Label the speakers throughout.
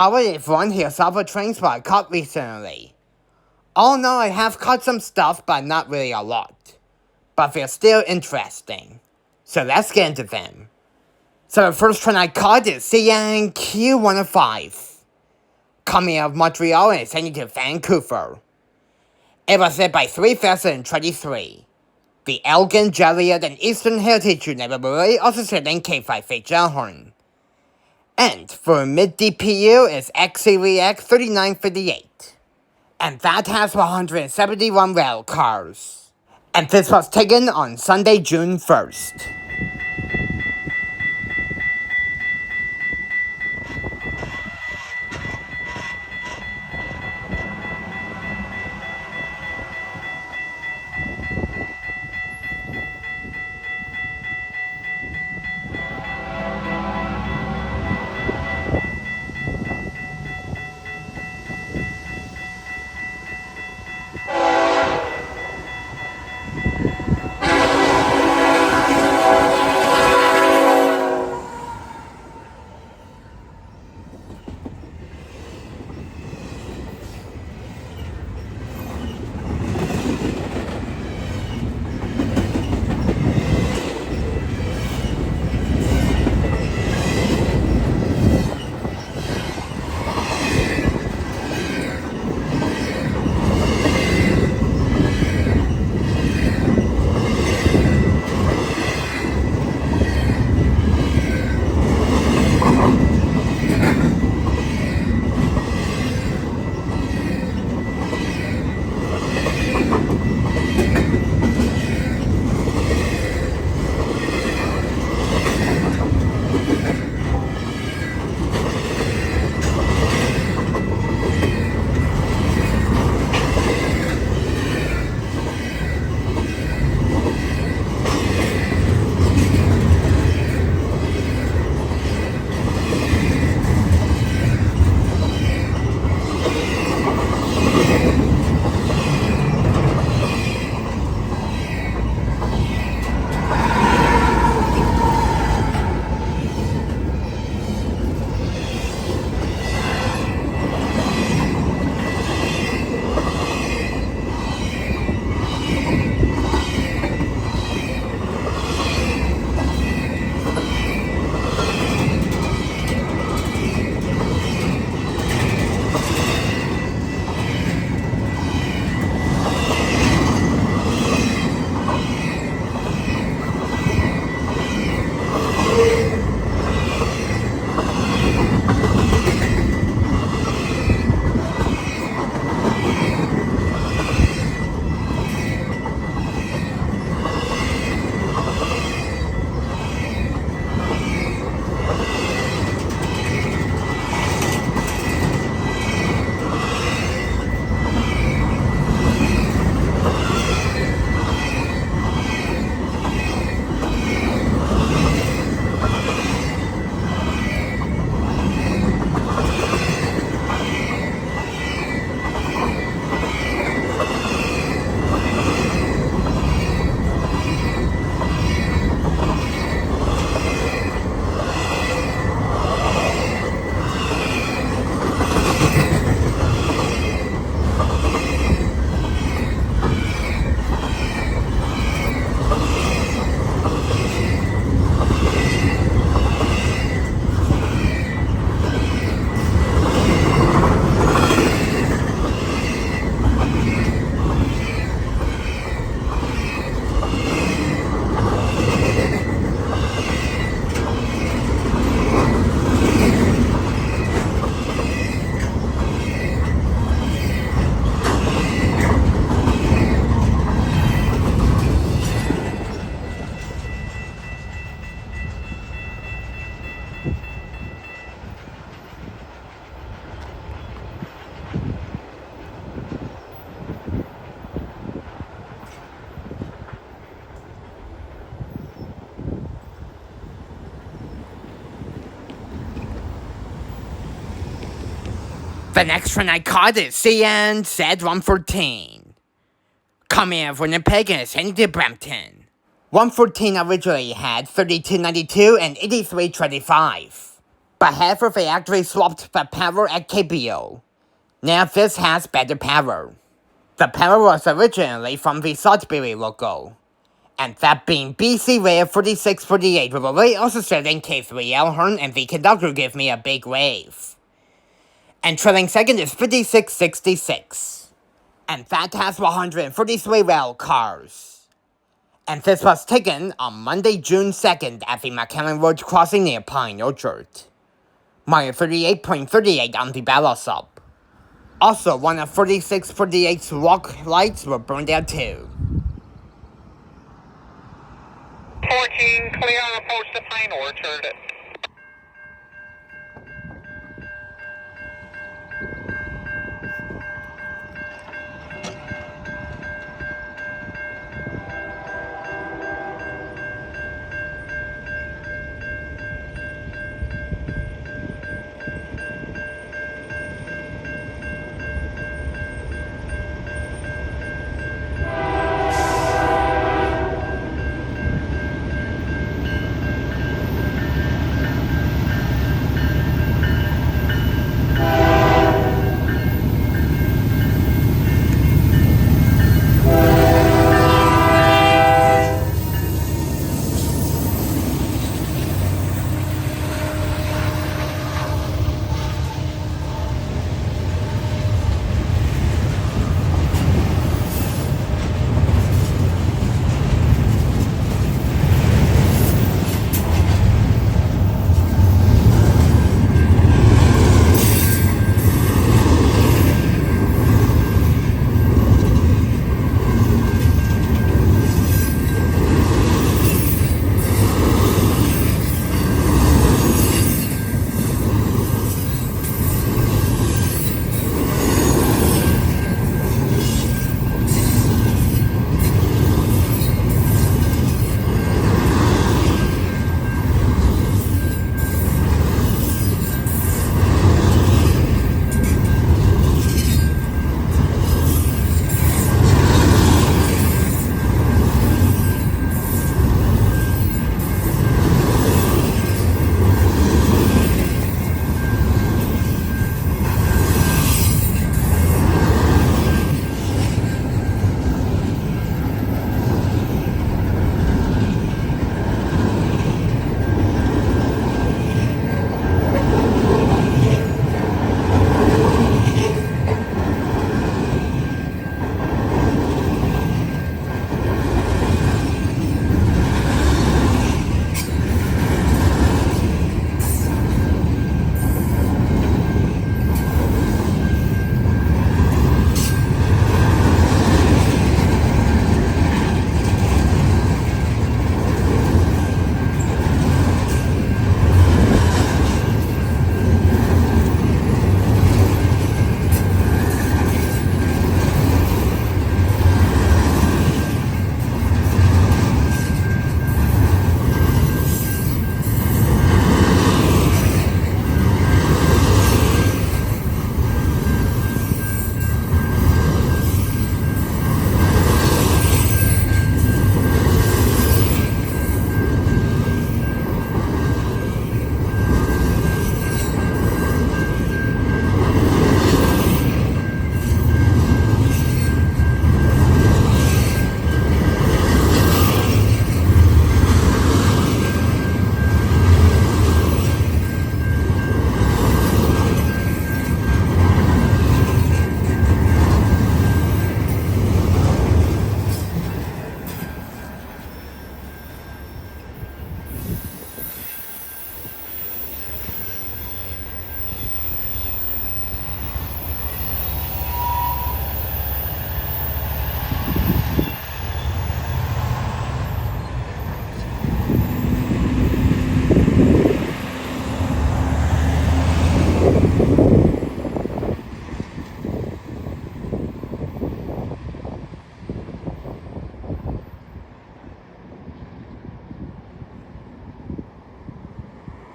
Speaker 1: Our one here's off a train spot I caught recently. Oh no, I have caught some stuff, but not really a lot. But they're still interesting. So let's get into them. So the first train I caught is CN Q105. Coming out of Montreal and sending to Vancouver. It was led by 3023. The Elgin, Joliet, and Eastern Heritage Universe also said in K5 John. And for mid-DPU is XCVX 3958. And that has 171 rail cars. And this was taken on Sunday, June 1st. The next train I caught is CN Z114. Coming out of Winnipeg and heading to Brampton. 114 originally had 3292 and 8325. but half of it actually swapped the power at KPO. Now this has better power. The power was originally from the Salisbury logo, and that being BCRAIL 4648 with a rate also serving K3L horn, and the conductor gave me a big wave. And trailing second is 5666, and that has 143 rail cars. And this was taken on Monday, June 2nd at the McAllen Road crossing near Pine Orchard. Mile 38.38 on the Bala sub. Also, one of 4648's walk lights were burned out too.
Speaker 2: 14, clear on approach to Pine Orchard.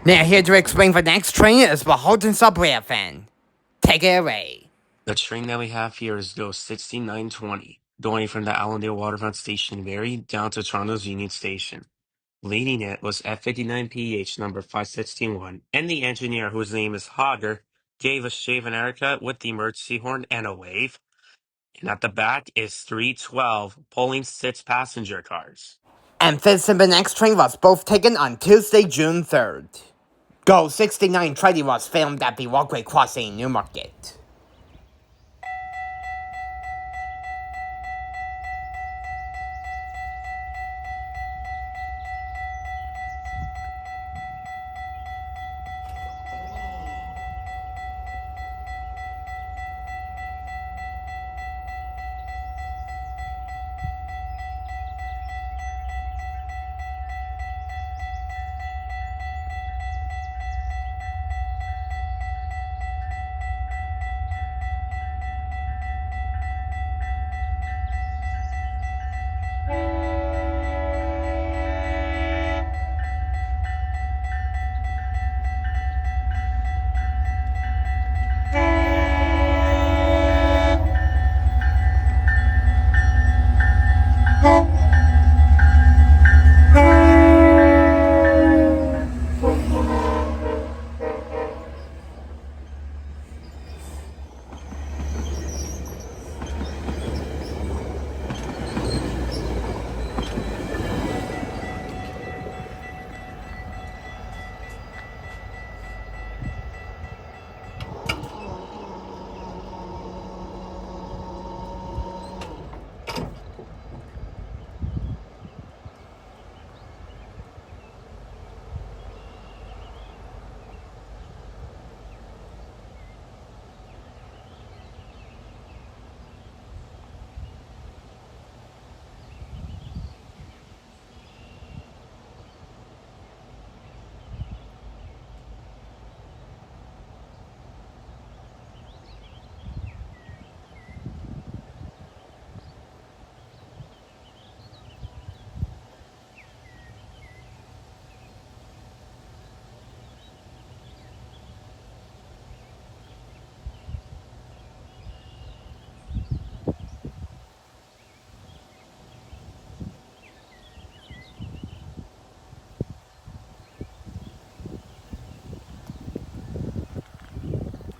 Speaker 1: Now here to explain the next train is the Holton Sub Railfan. Take it away.
Speaker 3: The train that we have here is go 6920, going from the Allendale Waterfront Station Ferry down to Toronto's Union Station. Leading it was F59PH number 561, and the engineer, whose name is Hogger, gave a shave and haircut with the emergency horn and a wave. And at the back is 312 pulling 6 passenger cars.
Speaker 1: And this and the next train was both taken on Tuesday, June 3rd. Go 69 train was filmed at the walkway crossing in Newmarket.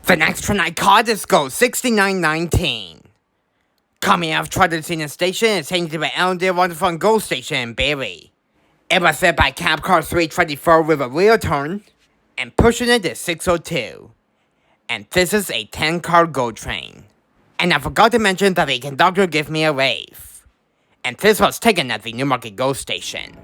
Speaker 1: The next train I caught is Go 6919. Coming out of Tradition Station is heading to the Elmdale Waterfront Go Station in Bailey. It was fed by cab car 324 with a rear turn, and pushing it is 602. And this is a 10-car GO train. And I forgot to mention that the conductor gave me a wave. And this was taken at the Newmarket GO station.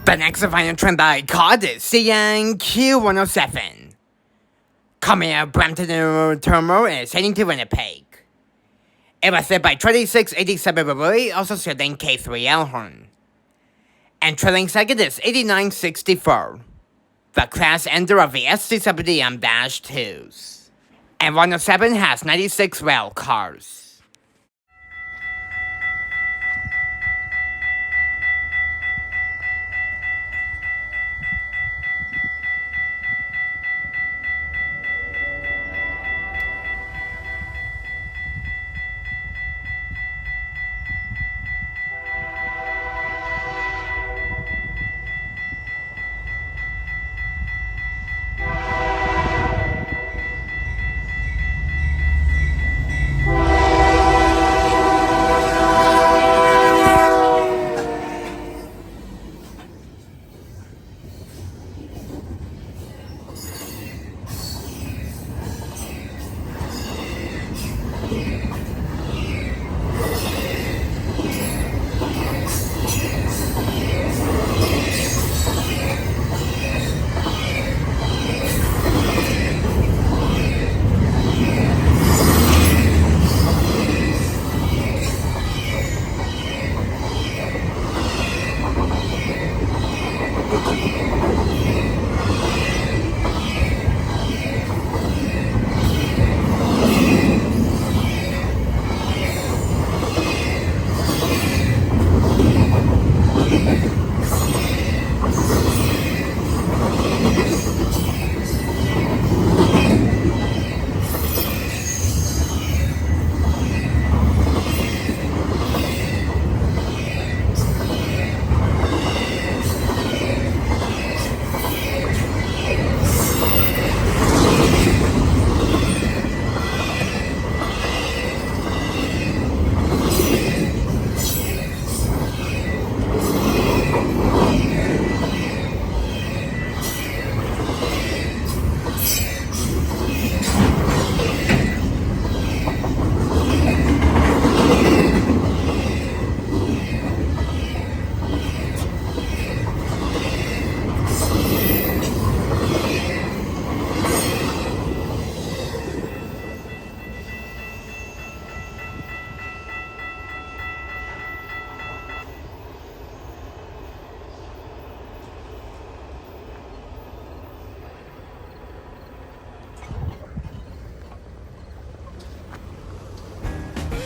Speaker 1: The next final train that I caught is CN Q107. Coming out of Brampton Terminal and is heading to Winnipeg. It was led by 2687 Bala, also serving K3 Elkhorn. And trailing second is 8964, the class ender of the SC70M-2s. And 107 has 96 rail cars.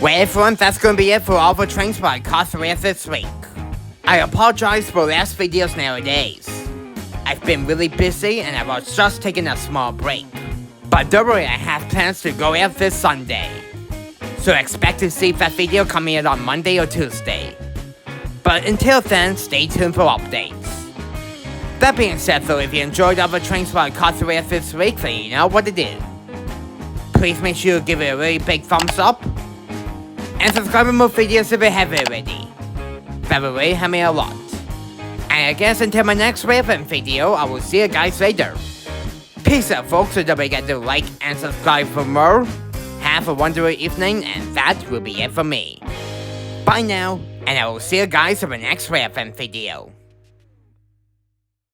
Speaker 1: Well everyone, that's gonna be it for all the trains by Cosway this week. I apologize for last videos nowadays. I've been really busy and I was just taking a small break. But don't worry, I have plans to go out this Sunday. So expect to see that video coming out on Monday or Tuesday. But until then, stay tuned for updates. That being said though, if you enjoyed all the trains by Cosway this week, then you know what to do. Please make sure to give it a really big thumbs up. And subscribe for more videos if you haven't already. That will really help me a lot. And I guess until my next Railfanning video, I will see you guys later. Peace out folks, so don't forget to like and subscribe for more. Have a wonderful evening, and that will be it for me. Bye now, and I will see you guys in the next Railfanning video.